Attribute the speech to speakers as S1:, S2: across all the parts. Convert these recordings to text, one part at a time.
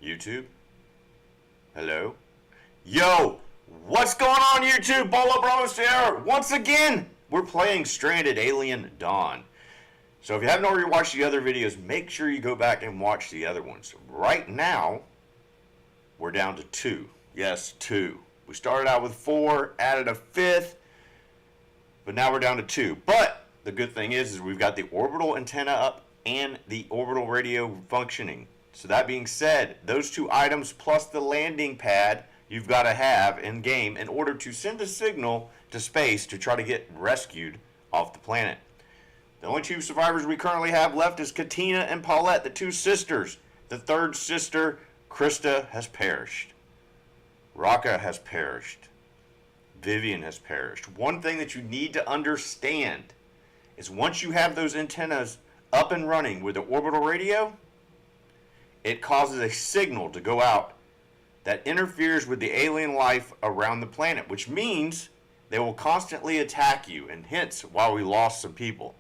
S1: YouTube? Hello? Yo! What's going on, YouTube? Bolo Bravo Sierra! Once again, we're playing Stranded Alien Dawn. So if you haven't already watched the other videos, make sure you go back and watch the other ones. Right now, we're down to 2. Yes, 2. We started out with 4, added a 5th, but now we're down to 2. But the good thing is we've got the orbital antenna up and the orbital radio functioning. So that being said, those 2 items plus the landing pad you've got to have in game in order to send a signal to space to try to get rescued off the planet. The only 2 survivors we currently have left is Katina and Paulette, the 2 sisters. The 3rd sister, Krista, has perished. Raka has perished. Vivian has perished. One thing that you need to understand is once you have those antennas up and running with the orbital radio, it causes a signal to go out that interferes with the alien life around the planet, which means they will constantly attack you, and hence why we lost some people.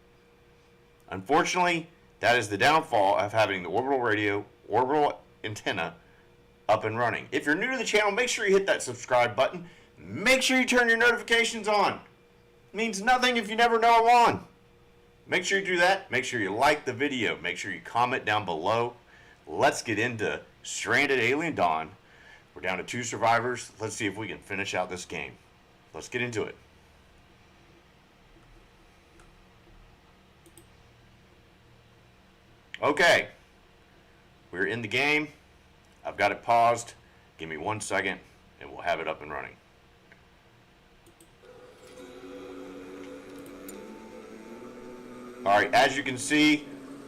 S1: Unfortunately, that is the downfall of having the orbital radio, orbital antenna up and running. If you're new to the channel, make sure you hit that subscribe button. Make sure you turn your notifications on. It means nothing if you never know I'm on. Make sure you do that. Make sure you like the video. Make sure you comment down below. Let's get into Stranded Alien Dawn. We're down to 2 survivors. Let's see if we can finish out this game. Let's get into it. Okay. We're in the game. I've got it paused. Give me 1 second and we'll have it up and running. Alright, as you can see,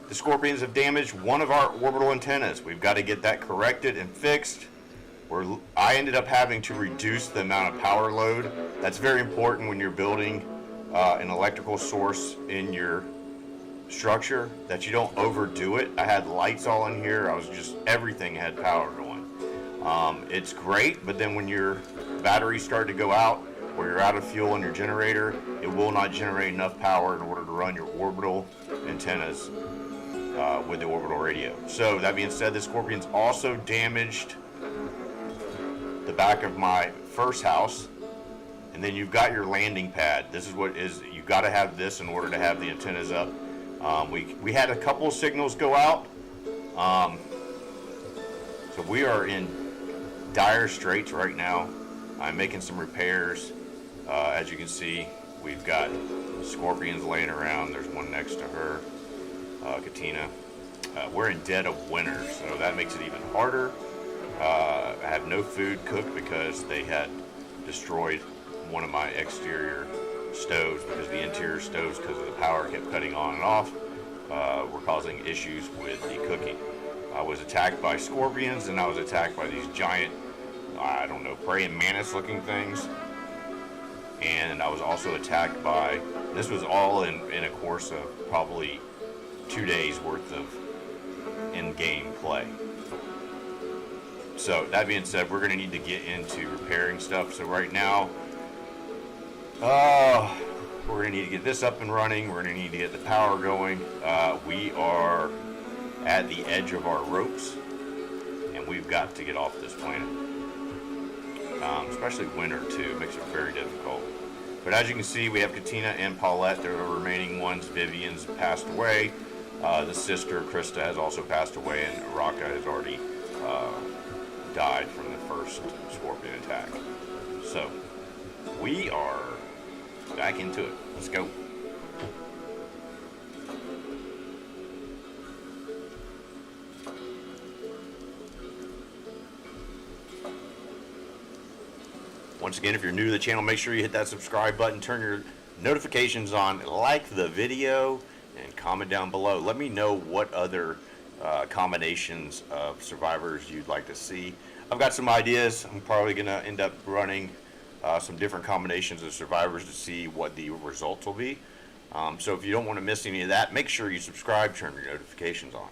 S1: the Scorpions have damaged one of our orbital antennas. We've got to get that corrected and fixed. I ended up having to reduce the amount of power load. That's very important when you're building an electrical source in your structure, that you don't overdo it. I had lights all in here. Everything had power going. It's great, but then when your batteries start to go out, or you're out of fuel in your generator, it will not generate enough power in order to run your orbital antennas with the orbital radio. So that being said, the Scorpions also damaged the back of my first house. And then you've got your landing pad. This is what is, you got to have this in order to have the antennas up. We had a couple of signals go out. So we are in dire straits right now. I'm making some repairs. As you can see, we've got Scorpions laying around. There's one next to her, Katina. We're in dead of winter, so that makes it even harder. I have no food cooked because they had destroyed one of my exterior stoves, because the interior stoves, because of the power kept cutting on and off, were causing issues with the cooking. I was attacked by Scorpions, and I was attacked by these giant, I don't know, praying mantis looking things. And I was also attacked by, this was all in a course of probably 2 days worth of in-game play. So that being said, we're going to need to get into repairing stuff. So right now, we're going to need to get this up and running. We're going to need to get the power going. We are at the edge of our ropes, and we've got to get off this planet. Especially winter too, it makes it very difficult. But as you can see, we have Katina and Paulette. They're the remaining ones. Vivian's passed away. The sister, Krista, has also passed away, and Raka has already died from the first Scorpion attack. So we are back into it. Let's go. Once again, if you're new to the channel, make sure you hit that subscribe button, turn your notifications on, like the video, and comment down below. Let me know what other combinations of survivors you'd like to see. I've got some ideas. I'm probably going to end up running some different combinations of survivors to see what the results will be. So if you don't want to miss any of that, make sure you subscribe, turn your notifications on.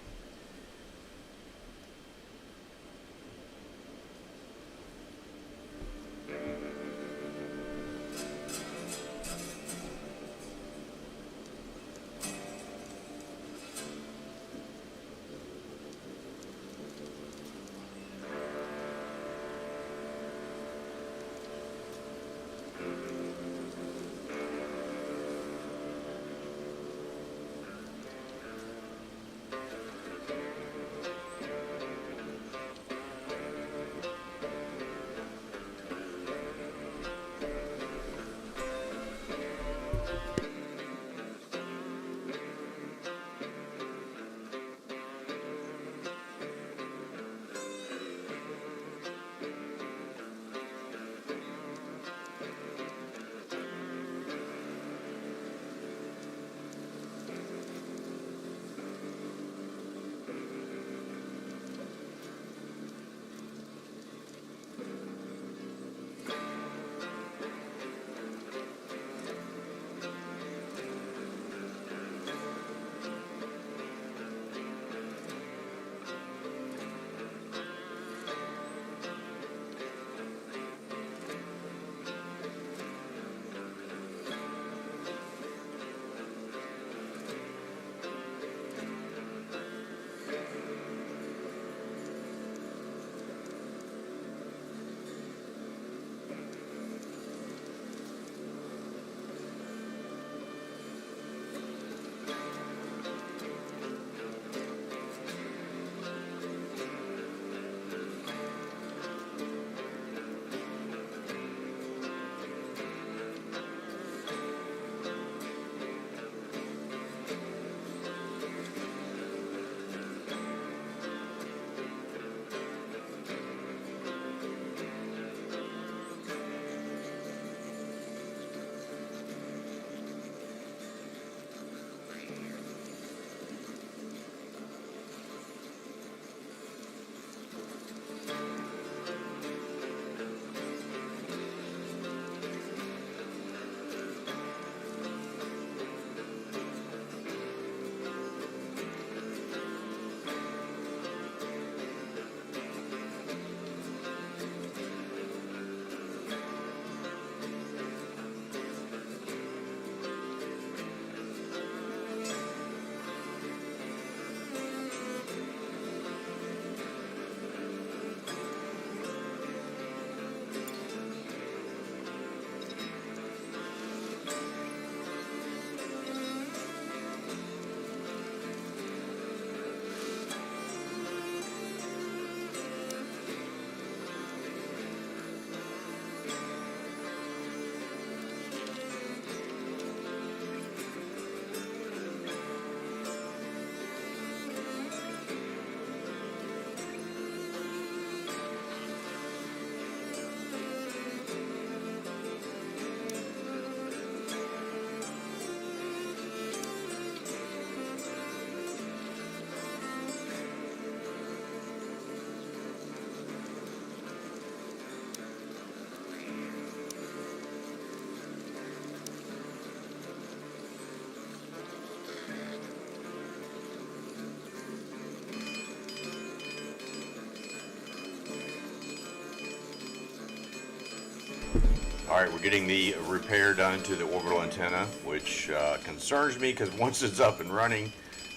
S1: Alright, we're getting the repair done to the orbital antenna, which concerns me because once it's up and running,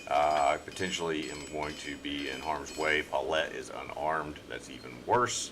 S1: I potentially am going to be in harm's way. Paulette is unarmed. That's even worse.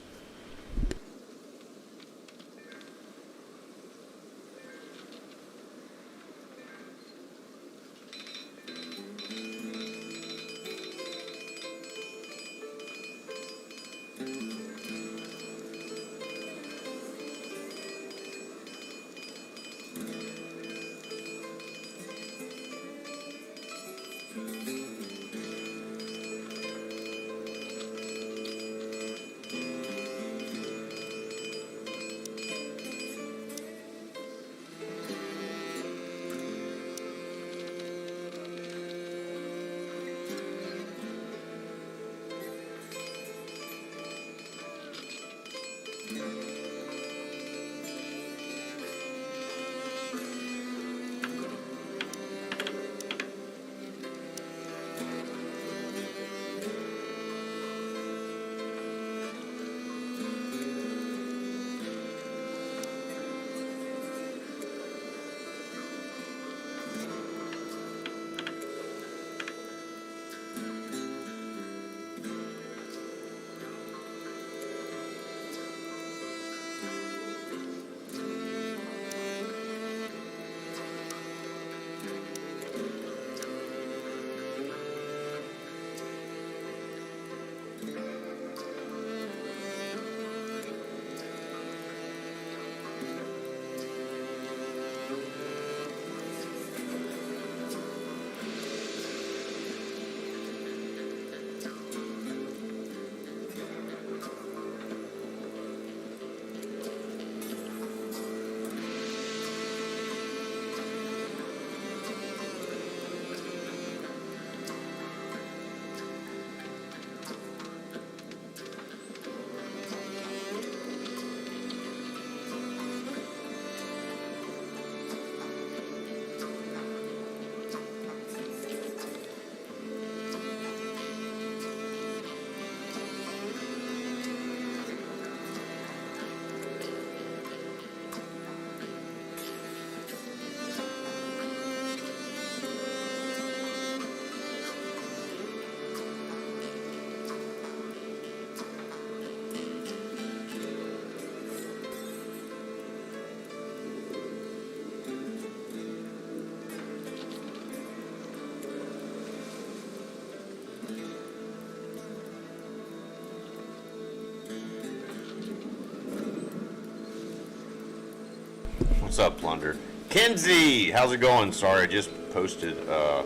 S1: What's up, Plunder? Kenzie, how's it going? Sorry, I just posted. I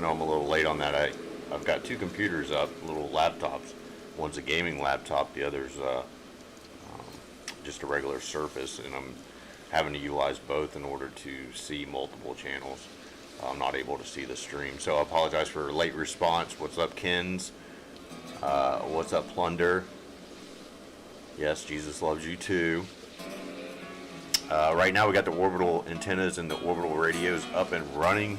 S1: know I'm a little late on that. I've got two computers up, little laptops. One's a gaming laptop, the other's just a regular Surface, and I'm having to utilize both in order to see multiple channels. I'm not able to see the stream, so I apologize for late response. What's up, Kens? What's up, Plunder? Yes, Jesus loves you too. Right now we got the orbital antennas and the orbital radios up and running.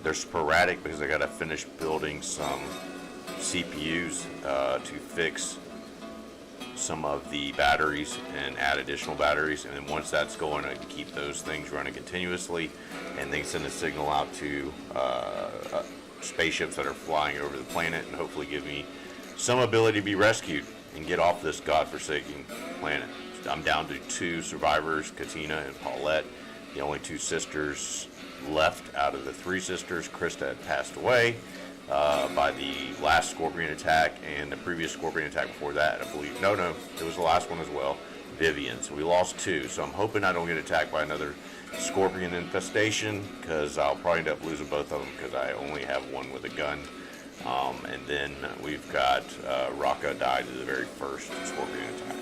S1: They're sporadic because I got to finish building some CPUs to fix some of the batteries and add additional batteries. And then once that's going, I can keep those things running continuously and they send a signal out to spaceships that are flying over the planet and hopefully give me some ability to be rescued and get off this godforsaken planet. I'm down to 2 survivors, Katina and Paulette, the only 2 sisters left out of the 3 sisters. Krista had passed away by the last Scorpion attack and the previous Scorpion attack before that, I believe. No, it was the last one as well, Vivian. So we lost 2. So I'm hoping I don't get attacked by another Scorpion infestation because I'll probably end up losing both of them because I only have one with a gun. And then we've got Raka died in the very first Scorpion attack.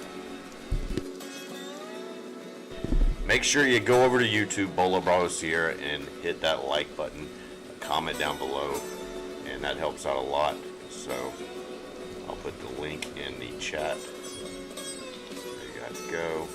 S1: Make sure you go over to YouTube, Bolo Bravo Sierra, and hit that like button, comment down below, and that helps out a lot. So I'll put the link in the chat. There you guys go.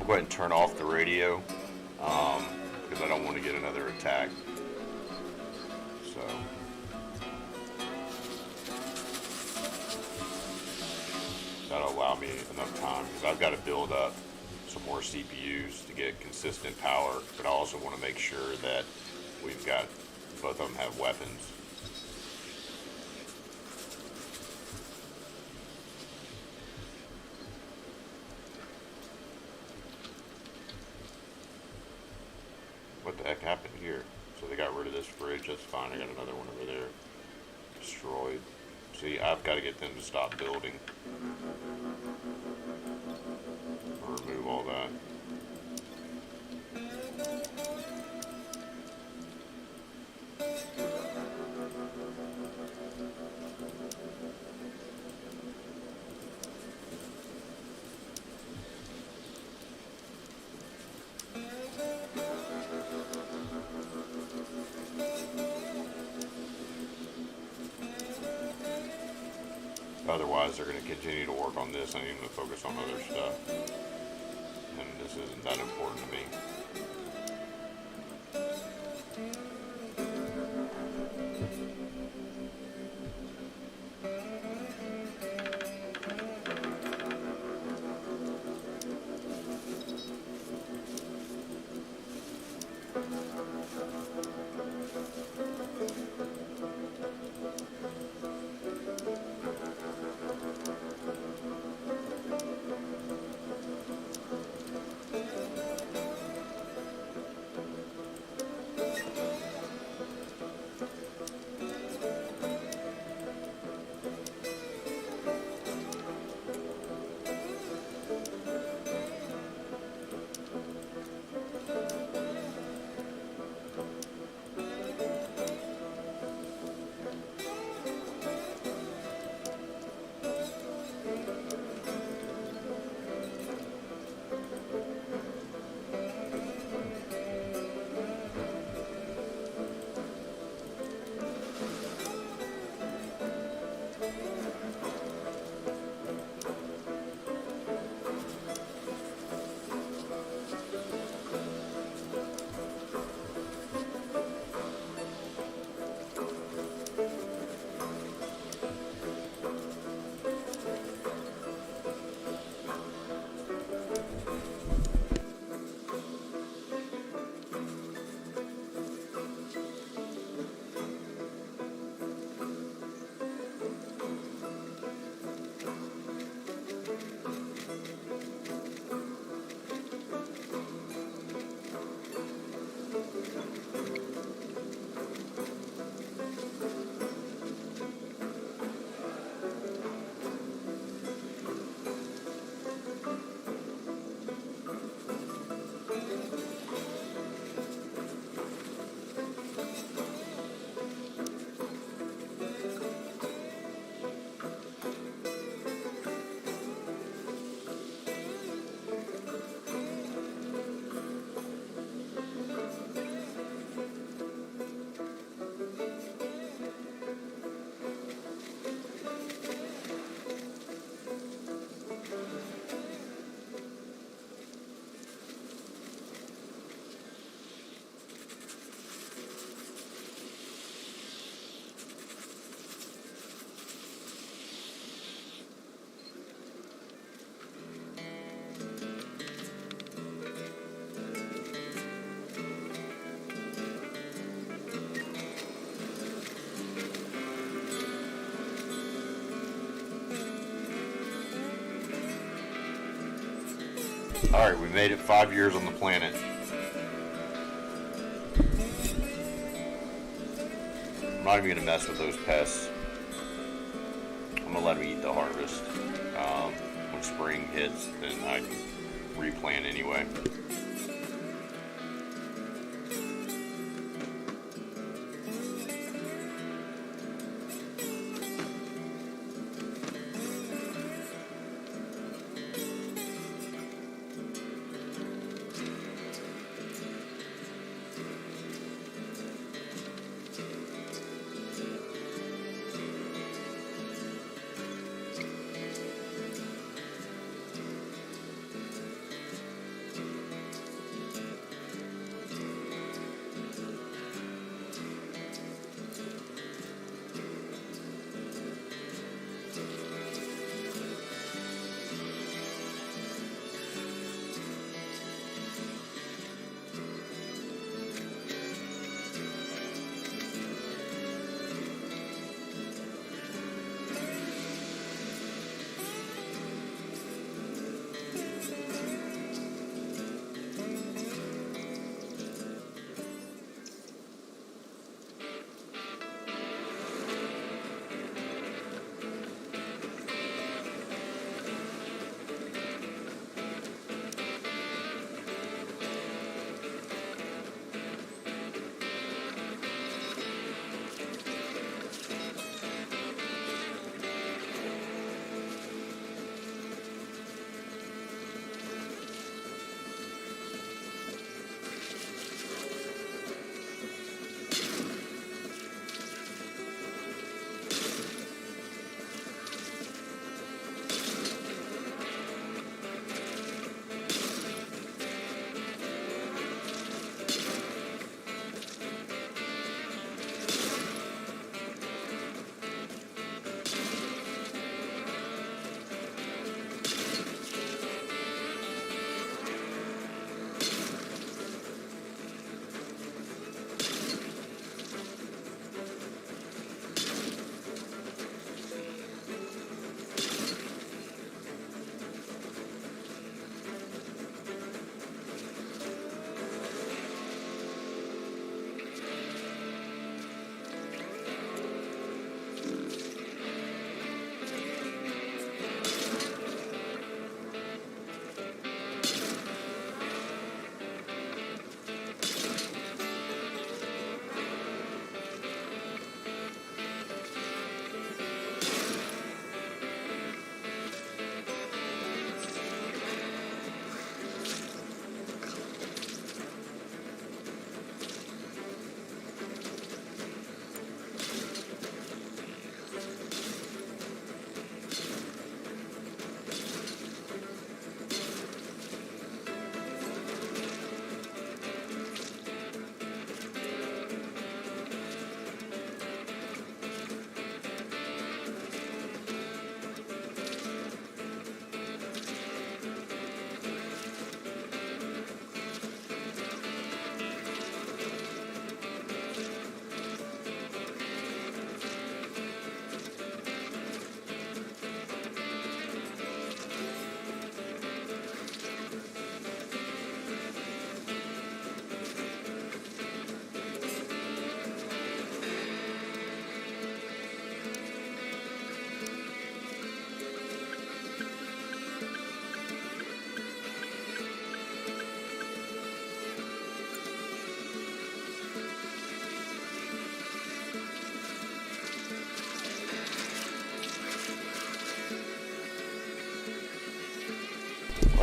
S1: We'll go ahead and turn off the radio because I don't want to get another attack. So that'll allow me enough time because I've got to build up some more CPUs to get consistent power, but I also want to make sure that we've got both of them have weapons. What the heck happened here? So they got rid of this fridge, that's fine. I got another one over there. Destroyed. See, I've got to get them to stop building. Or remove all that. Otherwise, they're going to continue to work on this. I need them to focus on other stuff. And this isn't that important to me. Alright, we made it 5 years on the planet. I'm not even going to mess with those pests. I'm going to let them eat the harvest. When spring hits, then I can replant anyway.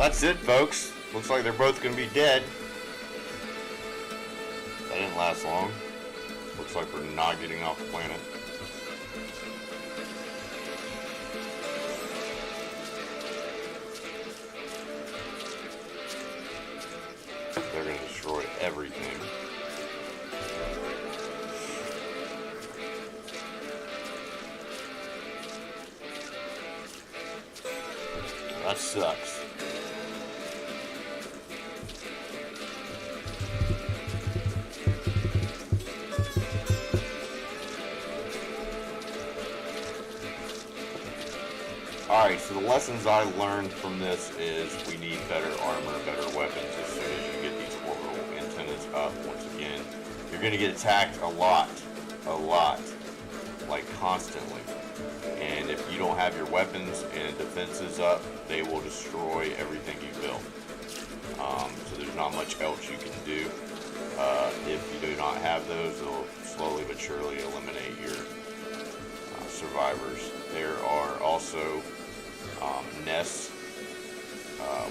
S1: That's it, folks. Looks like they're both going to be dead. That didn't last long. Looks like we're not getting off the planet. They're going to destroy everything. That sucks. Alright, so the lessons I learned from this is we need better armor, better weapons as soon as you get these orbital antennas up. Once again, you're going to get attacked a lot, like constantly. And if you don't have your weapons and defenses up, they will destroy everything you build. So there's not much else you can do. If you do not have those, they'll slowly but surely eliminate your survivors. There are also nests,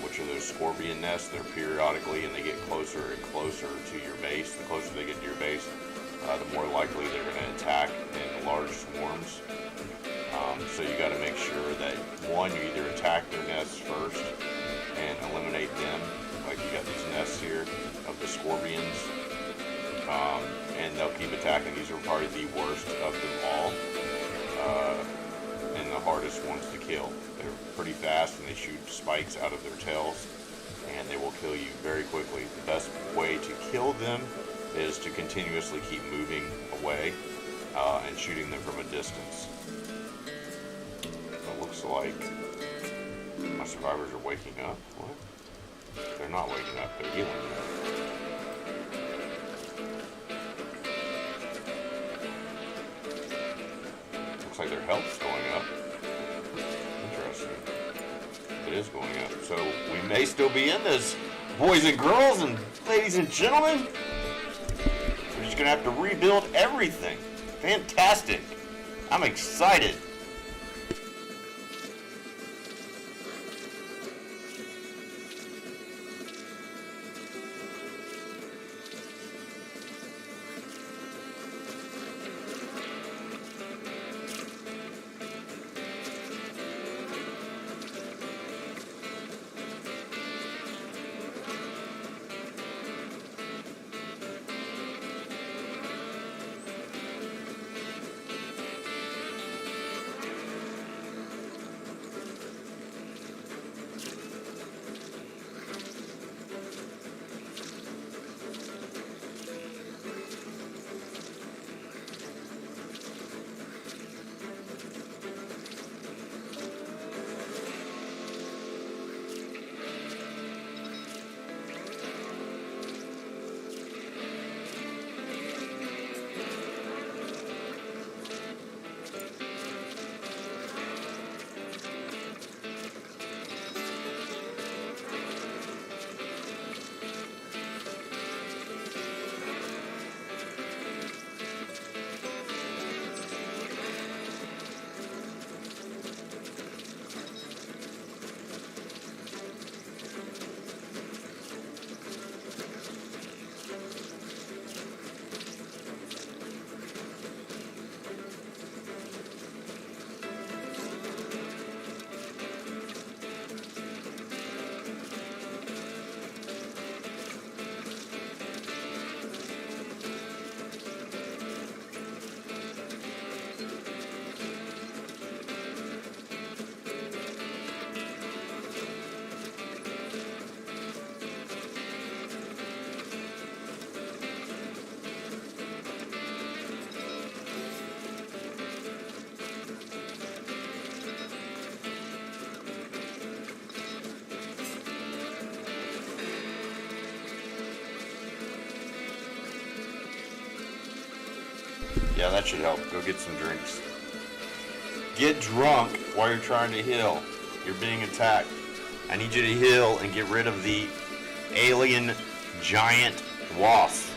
S1: which are those scorpion nests. They're periodically, and they get closer and closer to your base. The closer they get to your base, the more likely they're going to attack in large swarms. So you got to make sure that, one, you either attack their nests first and eliminate them, like you got these nests here of the scorpions, and they'll keep attacking. These are probably the worst of them all, and the hardest ones to kill. They're pretty fast, and they shoot spikes out of their tails, and they will kill you very quickly. The best way to kill them is to continuously keep moving away and shooting them from a distance. It looks like my survivors are waking up. What? They're not waking up, they're healing now. Looks like their health's going up. Interesting. It is going up. So we may still be in this, boys and girls and ladies and gentlemen. We're just gonna have to rebuild everything. Fantastic. I'm excited. Yeah, that should help. Go get some drinks. Get drunk while you're trying to heal. You're being attacked. I need you to heal and get rid of the alien giant wasp.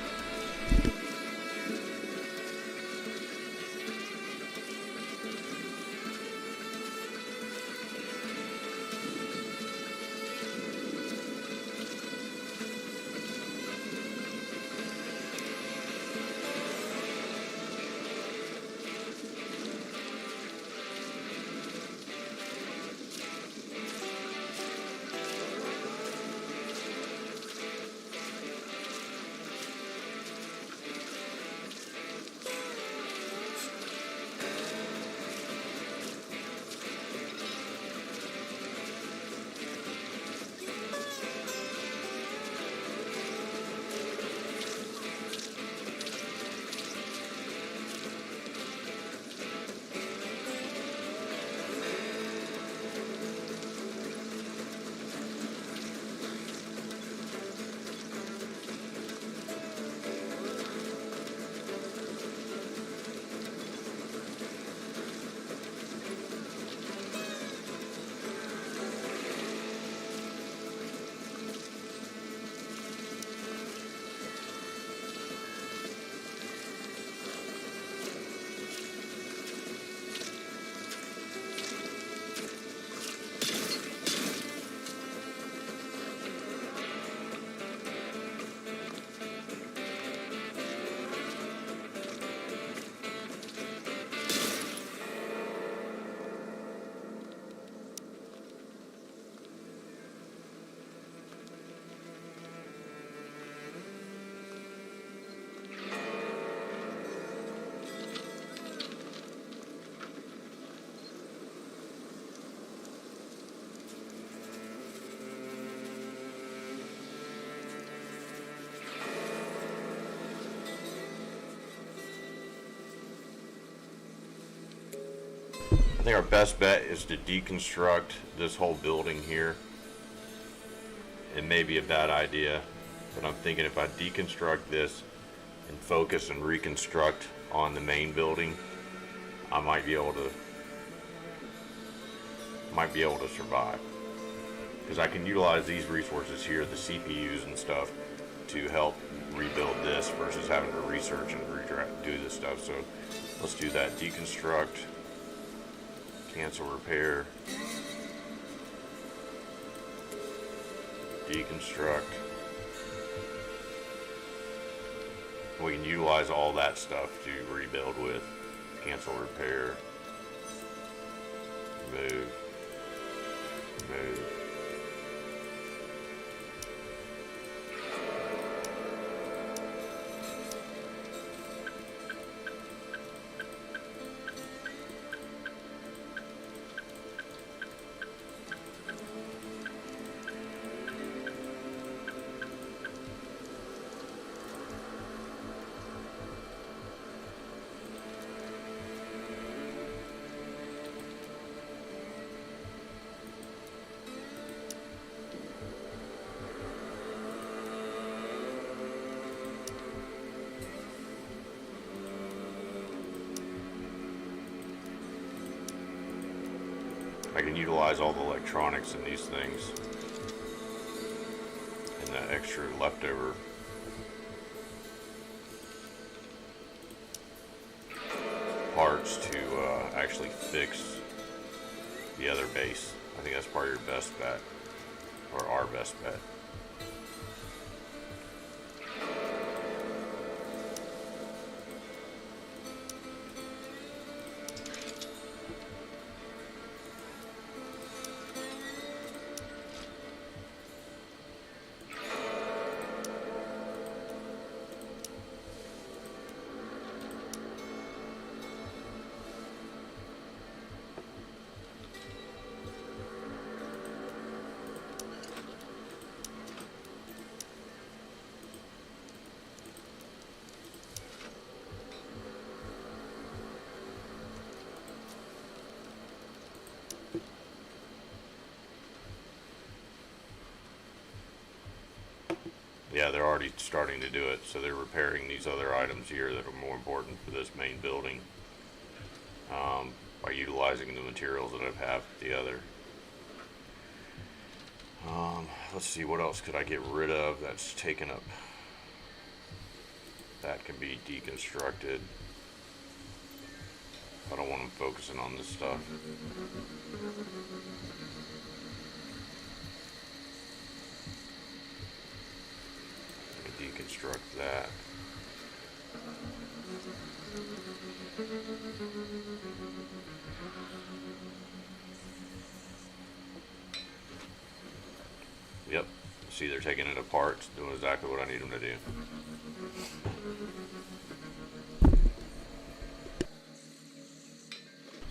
S1: I think our best bet is to deconstruct this whole building here. It may be a bad idea, but I'm thinking if I deconstruct this and focus and reconstruct on the main building, I might be able to survive. Because I can utilize these resources here, the CPUs and stuff, to help rebuild this versus having to research and do this stuff. So let's do that. Deconstruct, cancel repair, deconstruct. We can utilize all that stuff to rebuild with. Cancel repair, move, move. I can utilize all the electronics in these things and that extra leftover parts to actually fix the other base. I think that's probably your best bet, or our best bet. Yeah, they're already starting to do it, so they're repairing these other items here that are more important for this main building by utilizing the materials that I have the other. Let's see, what else could I get rid of that's taken up? That can be deconstructed. I don't want them focusing on this stuff. Deconstruct that. Yep. See, they're taking it apart, doing exactly what I need them to do.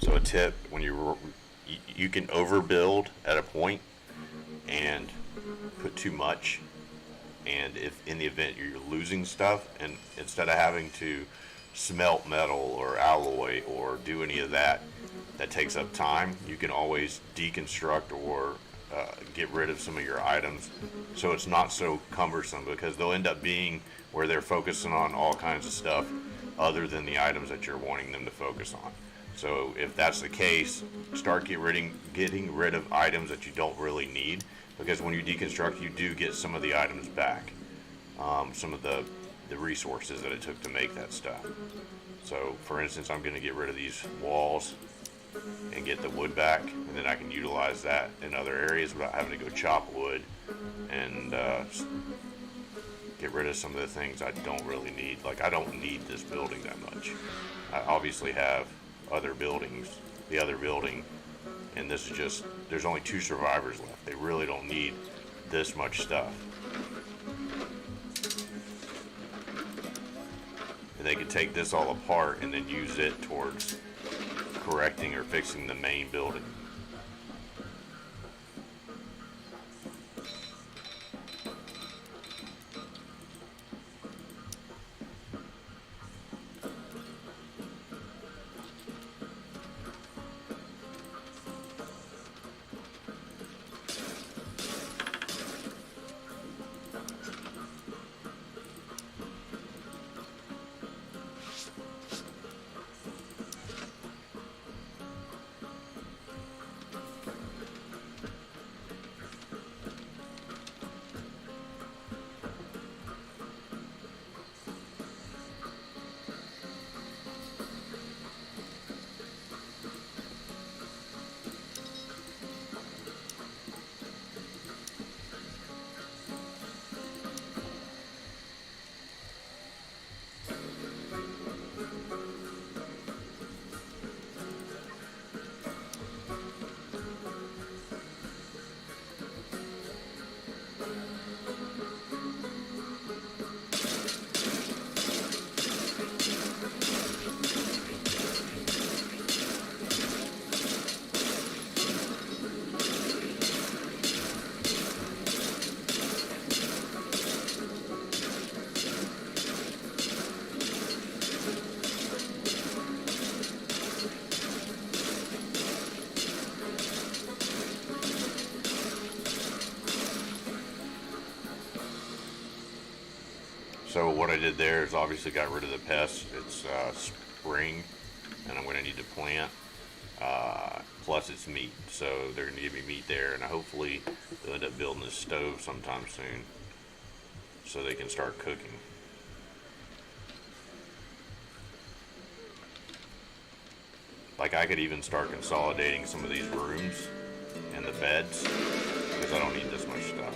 S1: So a tip, when you can overbuild at a point and put too much, and if in the event you're losing stuff, and instead of having to smelt metal or alloy or do any of that takes up time, you can always deconstruct or get rid of some of your items so it's not so cumbersome, because they'll end up being where they're focusing on all kinds of stuff other than the items that you're wanting them to focus on. So if that's the case, start getting rid of items that you don't really need, because when you deconstruct, you do get some of the items back, some of the resources that it took to make that stuff. So for instance, I'm going to get rid of these walls and get the wood back, and then I can utilize that in other areas without having to go chop wood and get rid of some of the things I don't really need. Like, I don't need this building that much. I obviously have other buildings, the other building, and this is just, there's only 2 survivors left. They really don't need this much stuff. And they can take this all apart and then use it towards correcting or fixing the main building. So what I did there is obviously got rid of the pests. It's spring, and I'm going to need to plant. Plus it's meat, so they're going to give me meat there, and hopefully they'll end up building a stove sometime soon, so they can start cooking. Like I could even start consolidating some of these rooms and the beds, because I don't need this much stuff.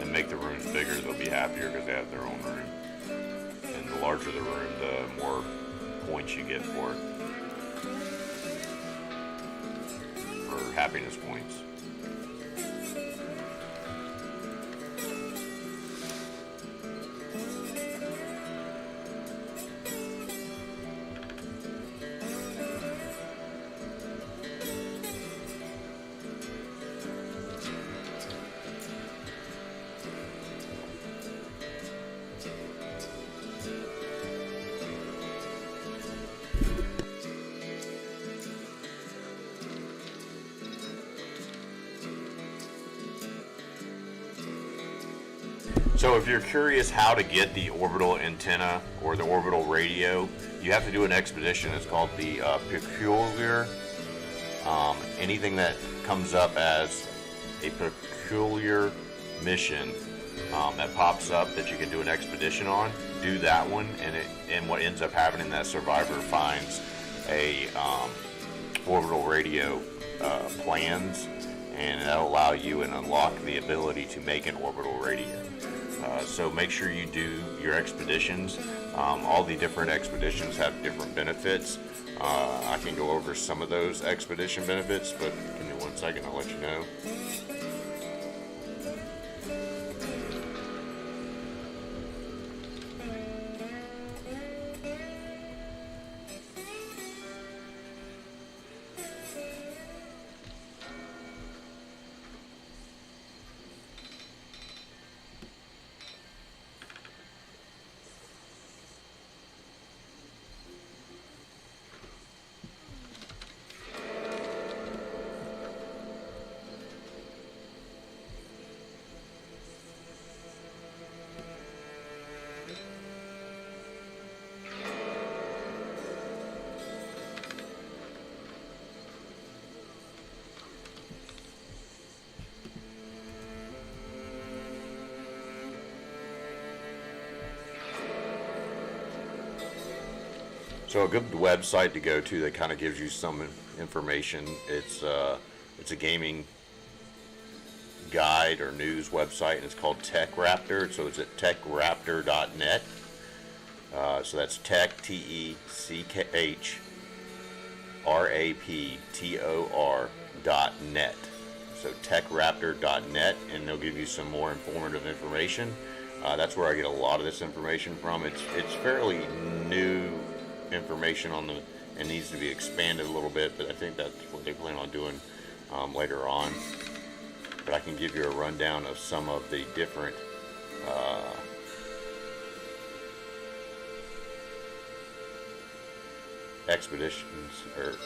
S1: And make the rooms bigger, they'll be happier because they have their own room. And the larger the room, the more points you get for it. For happiness points. So if you're curious how to get the orbital antenna or the orbital radio, you have to do an expedition. It's called the peculiar. Anything that comes up as a peculiar mission that pops up that you can do an expedition on, do that one, and what ends up happening, that survivor finds a orbital radio plans, and that'll allow you and unlock the ability to make an orbital radio. So make sure you do your expeditions. All the different expeditions have different benefits. I can go over some of those expedition benefits, but give me 1 second, I'll let you know. So a good website to go to that kind of gives you some information. It's a gaming guide or news website, and it's called Tech Raptor. So it's at techraptor.net. So that's tech, TECHRAPTOR.net. So techraptor.net, and they'll give you some more informative information. That's where I get a lot of this information from. It's fairly new information on and needs to be expanded a little bit, but I think that's what they plan on doing later on. But I can give you a rundown of some of the different expeditions or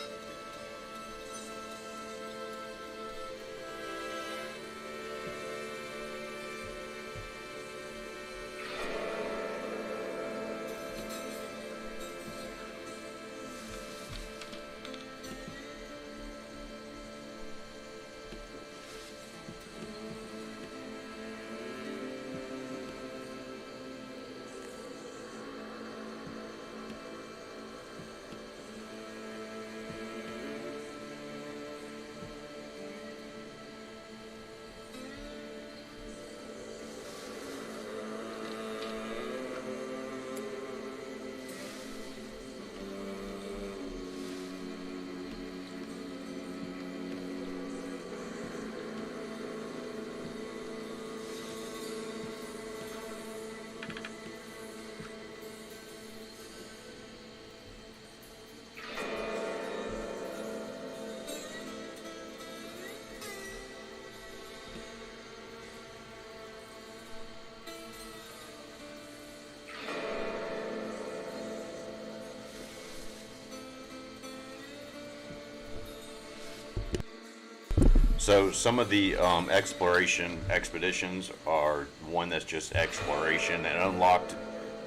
S1: So some of the exploration expeditions are one that's just exploration and unlocked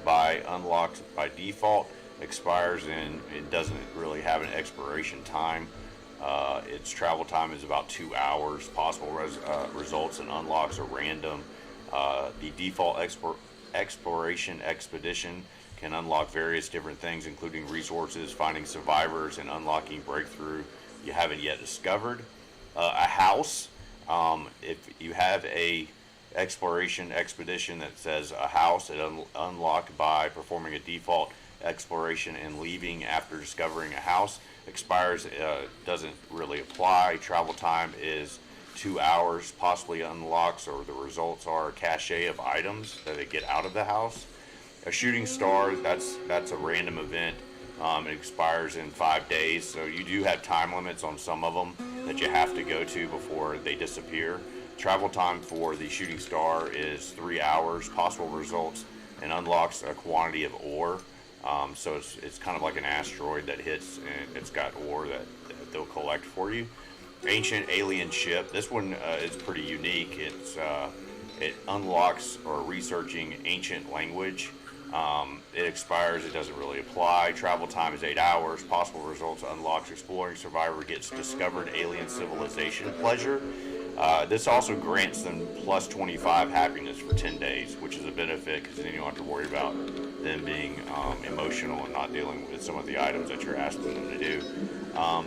S1: by default, expires and it doesn't really have an expiration time. Its travel time is about 2 hours. Possible results and unlocks are random. The default exploration expedition can unlock various different things, including resources, finding survivors, and unlocking breakthrough you haven't yet discovered. A house. If you have a exploration expedition that says a house, it unlocked by performing a default exploration and leaving after discovering a house. Expires, doesn't really apply. Travel time is 2 hours. Possibly unlocks, or the results are a cache of items that they get out of the house. A shooting star, that's a random event. It expires in 5 days, so you do have time limits on some of them that you have to go to before they disappear. Travel time for the shooting star is 3 hours. Possible results and unlocks a quantity of ore. So it's kind of like an asteroid that hits and it's got ore that they'll collect for you. Ancient alien ship. This one is pretty unique. It unlocks or researching ancient language. It expires. It doesn't really apply. Travel time is 8 hours. Possible results unlocks exploring survivor gets discovered alien civilization pleasure. This also grants them plus 25 happiness for 10 days, which is a benefit because then you don't have to worry about them being emotional and not dealing with some of the items that you're asking them to do.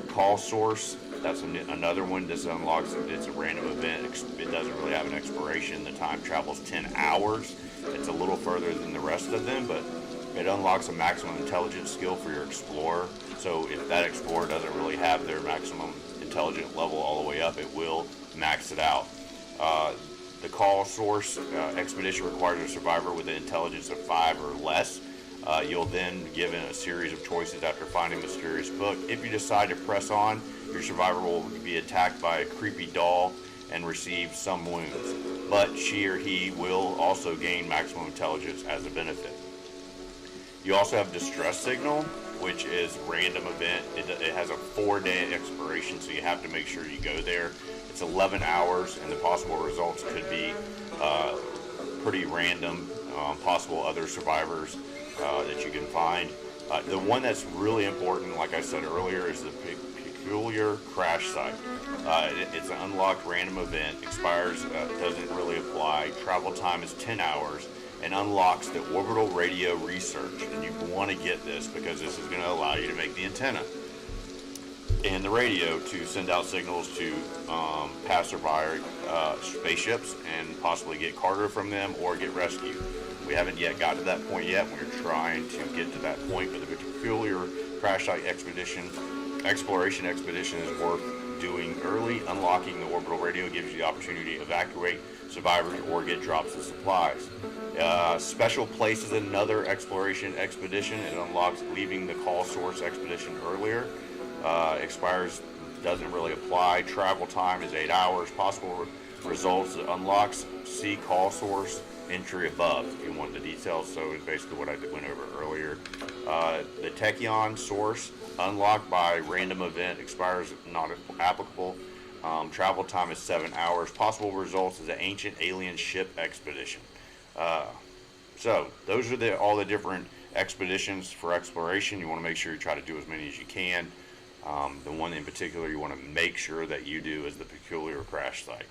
S1: Call source, that's another one. This unlocks, it's a random event. It doesn't really have an expiration. The time travels 10 hours. It's a little further than the rest of them, but it unlocks a maximum intelligence skill for your explorer. So if that explorer doesn't really have their maximum intelligent level all the way up, it will max it out. The call source expedition requires a survivor with an intelligence of 5 or less. You'll then be given a series of choices after finding a mysterious book. If you decide to press on, your survivor will be attacked by a creepy doll and receive some wounds, but she or he will also gain maximum intelligence as a benefit. You also have distress signal, which is random event. It has a 4-day expiration, so you have to make sure you go there. It's 11 hours, and the possible results could be pretty random. Possible other survivors that you can find. The one that's really important, like I said earlier, is the peculiar crash site. It's an unlocked random event. Expires, doesn't really apply. Travel time is 10 hours. And unlocks the orbital radio research. And you want to get this because this is going to allow you to make the antenna and the radio to send out signals to passerby spaceships and possibly get cargo from them or get rescued. We haven't yet got to that point yet. We're trying to get to that point, but the peculiar crash site exploration expedition is worth doing early. Unlocking the orbital radio gives you the opportunity to evacuate survivors or get drops of supplies. Special place is another exploration expedition. It unlocks leaving the call source expedition earlier. Expires, doesn't really apply. Travel time is 8 hours. Possible results, it unlocks see call source entry above if you want the details. So it's basically what I went over earlier. The Tachyon source unlocked by random event, expires not applicable. Travel time is 7 hours. Possible results is an ancient alien ship expedition. So those are all the different expeditions for exploration. You want to make sure you try to do as many as you can. The one in particular you want to make sure that you do is the peculiar crash site.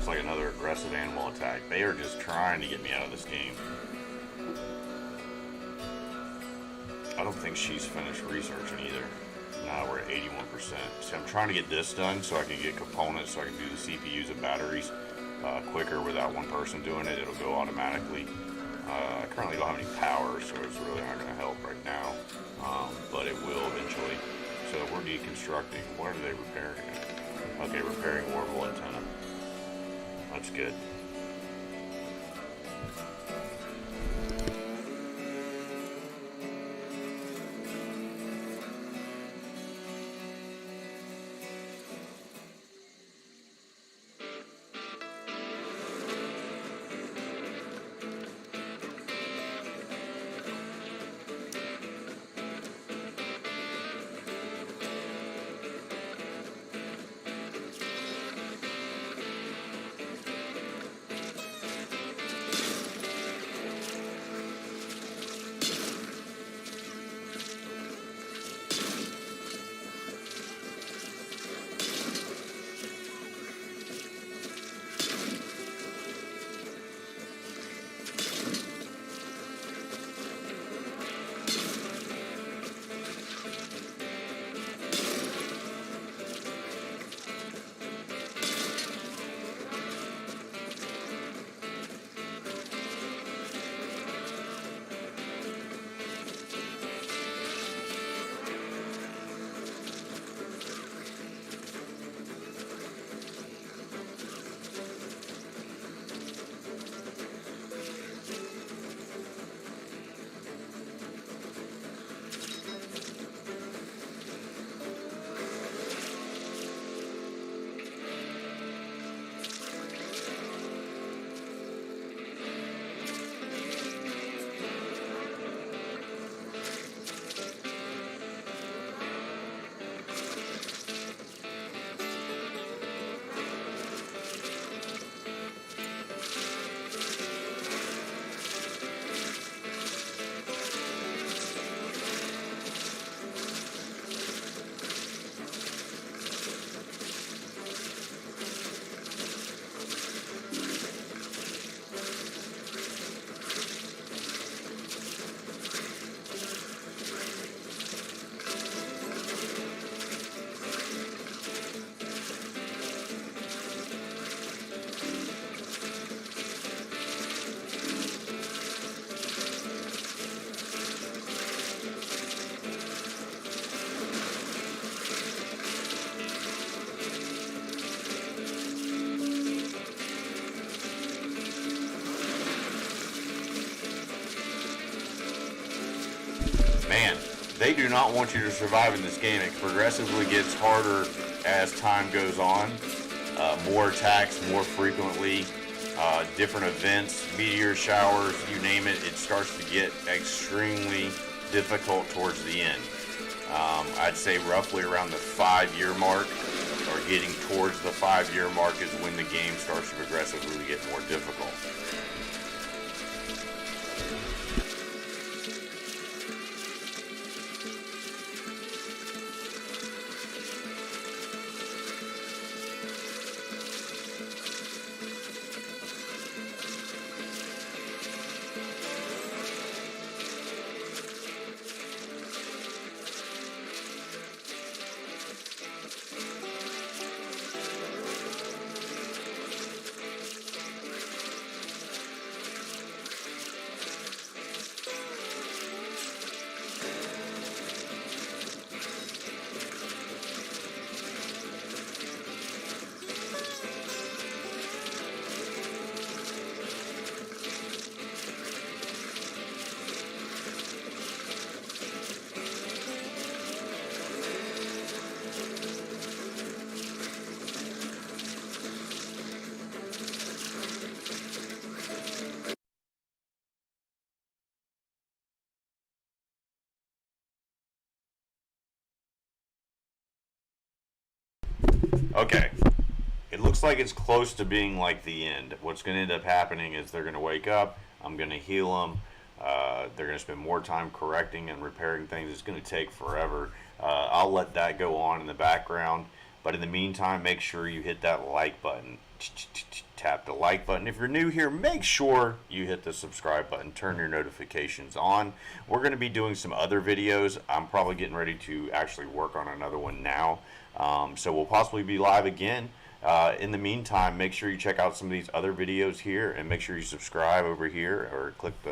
S1: Like another aggressive animal attack. They are just trying to get me out of this game. I don't think she's finished researching either. Now we're at 81%. See, I'm trying to get this done so I can get components so I can do the CPUs and batteries quicker without one person doing it. It'll go automatically. I currently don't have any power, so it's really not going to help right now. But it will eventually. So we're deconstructing. What are they repairing? Okay, repairing orbital antenna. That's good. Man, they do not want you to survive in this game. It progressively gets harder as time goes on. More attacks, more frequently, different events, meteor showers, you name it. It starts to get extremely difficult towards the end. I'd say roughly around the 5-year mark, or getting towards the 5-year mark, is when the game starts to progressively get more difficult. Okay, it looks like it's close to being like the end. What's going to end up happening is they're going to wake up. I'm going to heal them. They're going to spend more time correcting and repairing things. It's going to take forever. I'll let that go on in the background. But in the meantime, make sure you hit that like button. Tap the like button. If you're new here, make sure you hit the subscribe button. Turn your notifications on. We're going to be doing some other videos. I'm probably getting ready to actually work on another one now. So we'll possibly be live again. In the meantime, make sure you check out some of these other videos here, and make sure you subscribe over here or click the